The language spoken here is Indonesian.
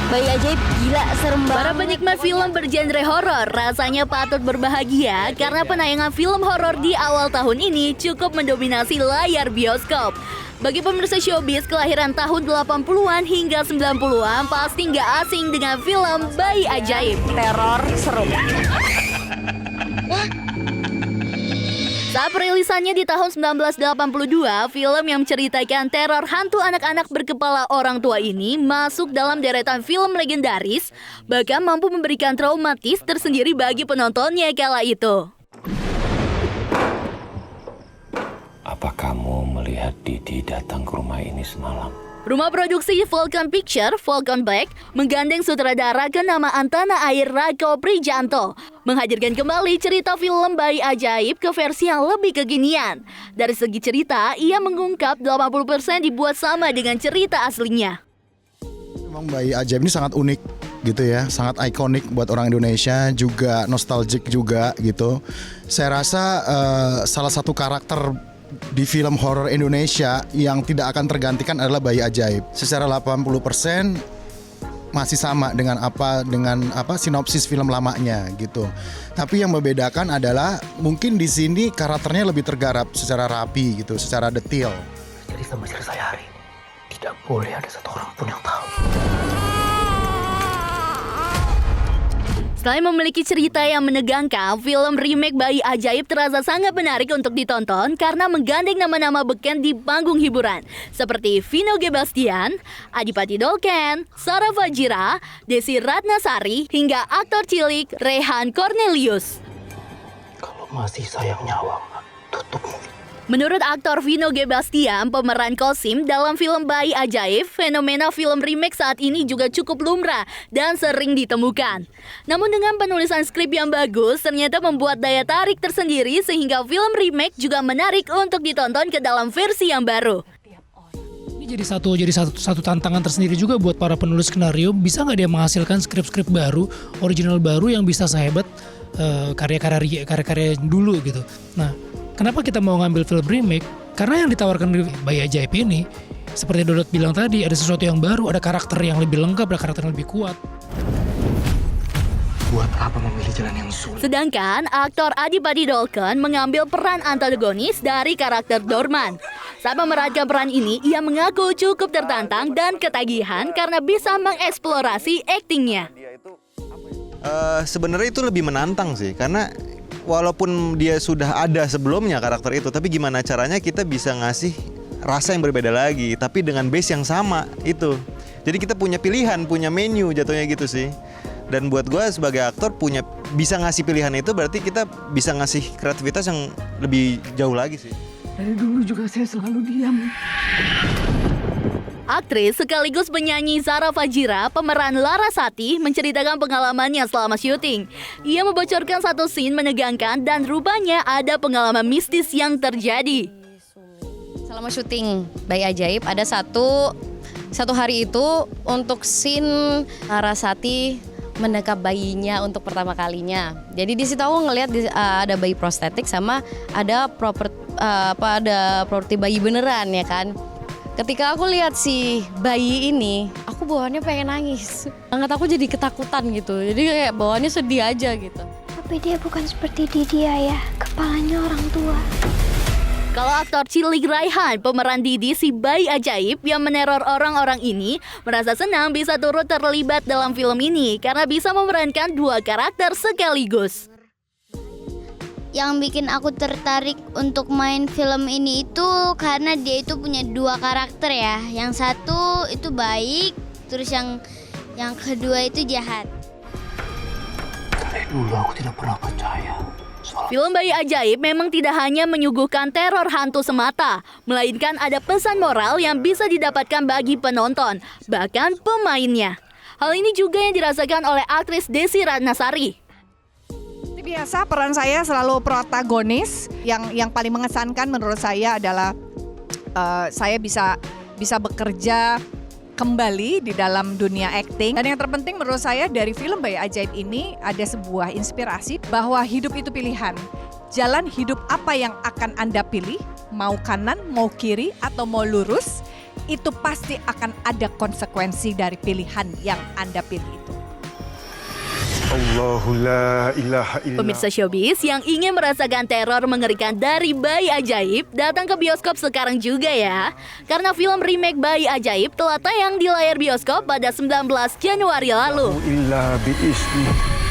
Bayi Ajaib gila serem banget. Para penikmat film bergenre horor rasanya patut berbahagia karena penayangan film horor di awal tahun ini cukup mendominasi layar bioskop. Bagi pemirsa showbiz kelahiran tahun 80-an hingga 90-an pasti nggak asing dengan film Bayi Ajaib. Teror seru. Saat perilisannya di tahun 1982, film yang menceritakan teror hantu anak-anak berkepala orang tua ini masuk dalam deretan film legendaris, bahkan mampu memberikan traumatis tersendiri bagi penontonnya kala itu. Apa kamu melihat Didi datang ke rumah ini semalam? Rumah produksi Falcon Picture, Falcon Black, menggandeng sutradara kenamaan tanah air Rako Prijanto, menghadirkan kembali cerita film Bayi Ajaib ke versi yang lebih kekinian. Dari segi cerita, ia mengungkap 80% dibuat sama dengan cerita aslinya. Memang Bayi Ajaib ini sangat unik gitu ya, sangat ikonik buat orang Indonesia, juga nostalgic juga gitu. Saya rasa salah satu karakter di film horor Indonesia yang tidak akan tergantikan adalah Bayi Ajaib. Secara 80% masih sama dengan sinopsis film lamanya gitu. Tapi yang membedakan adalah mungkin di sini karakternya lebih tergarap secara rapi gitu, secara detail. Jadi sama istri saya hari ini tidak boleh ada satu orang pun yang tahu. Selain memiliki cerita yang menegangkan, film remake Bayi Ajaib terasa sangat menarik untuk ditonton karena menggandeng nama-nama beken di panggung hiburan seperti Vino G. Bastian, Adipati Dolken, Sarah Fajira, Desi Ratnasari, hingga aktor cilik Rehan Cornelius. Kalau masih sayang nyawa, tutup mulut. Menurut aktor Vino G. Bastian, pemeran Kosim dalam film Bayi Ajaib, fenomena film remake saat ini juga cukup lumrah dan sering ditemukan. Namun dengan penulisan skrip yang bagus, ternyata membuat daya tarik tersendiri sehingga film remake juga menarik untuk ditonton ke dalam versi yang baru. Ini jadi satu tantangan tersendiri juga buat para penulis skenario. Bisa nggak dia menghasilkan skrip-skrip baru, original baru yang bisa sehebat karya-karya dulu gitu. Nah, kenapa kita mau ngambil film remake? Karena yang ditawarkan di Bayi Ajaib ini, seperti Dodot bilang tadi, ada sesuatu yang baru, ada karakter yang lebih lengkap, ada karakter yang lebih kuat. Buat apa memilih jalan yang sulit? Sedangkan aktor Adipati Dolken mengambil peran antagonis dari karakter Dorman. Saat memerankan peran ini, ia mengaku cukup tertantang dan ketagihan karena bisa mengeksplorasi aktingnya. Sebenarnya itu lebih menantang sih, karena walaupun dia sudah ada sebelumnya karakter itu, tapi gimana caranya kita bisa ngasih rasa yang berbeda lagi, tapi dengan base yang sama itu. Jadi kita punya pilihan, punya menu jatuhnya gitu sih. Dan buat gue sebagai aktor bisa ngasih pilihan itu, berarti kita bisa ngasih kreativitas yang lebih jauh lagi sih. Dari dulu juga saya selalu diam. Aktris sekaligus penyanyi Sarah Fajira, pemeran Larasati, menceritakan pengalamannya selama syuting. Ia membocorkan satu scene menegangkan dan rupanya ada pengalaman mistis yang terjadi. Selama syuting Bayi Ajaib ada satu hari itu untuk scene Larasati mendekap bayinya untuk pertama kalinya. Jadi di situ aku ngelihat ada bayi prostetik sama ada properti bayi beneran ya kan. Ketika aku lihat si bayi ini, aku bawaannya pengen nangis. Banget aku jadi ketakutan gitu. Jadi kayak bawaannya sedih aja gitu. Tapi dia bukan seperti Didi ya, kepalanya orang tua. Kalau aktor cilik Raihan, pemeran Didi si Bayi Ajaib yang meneror orang-orang ini, merasa senang bisa turut terlibat dalam film ini karena bisa memerankan dua karakter sekaligus. Yang bikin aku tertarik untuk main film ini itu karena dia itu punya dua karakter ya. Yang satu itu baik, terus yang kedua itu jahat. Dari dulu aku tidak pernah percaya. Film Bayi Ajaib memang tidak hanya menyuguhkan teror hantu semata, melainkan ada pesan moral yang bisa didapatkan bagi penonton, bahkan pemainnya. Hal ini juga yang dirasakan oleh aktris Desi Ratnasari. Biasa peran saya selalu protagonis. Yang paling mengesankan menurut saya adalah saya bisa bekerja kembali di dalam dunia acting. Dan yang terpenting menurut saya dari film Bayi Ajaib ini ada sebuah inspirasi bahwa hidup itu pilihan. Jalan hidup apa yang akan Anda pilih, mau kanan, mau kiri, atau mau lurus, itu pasti akan ada konsekuensi dari pilihan yang Anda pilih itu. Allahu la ilaha illa. Pemirsa Showbiz yang ingin merasakan teror mengerikan dari Bayi Ajaib, datang ke bioskop sekarang juga ya. Karena film remake Bayi Ajaib telah tayang di layar bioskop pada 19 Januari lalu. Illa bi ismi.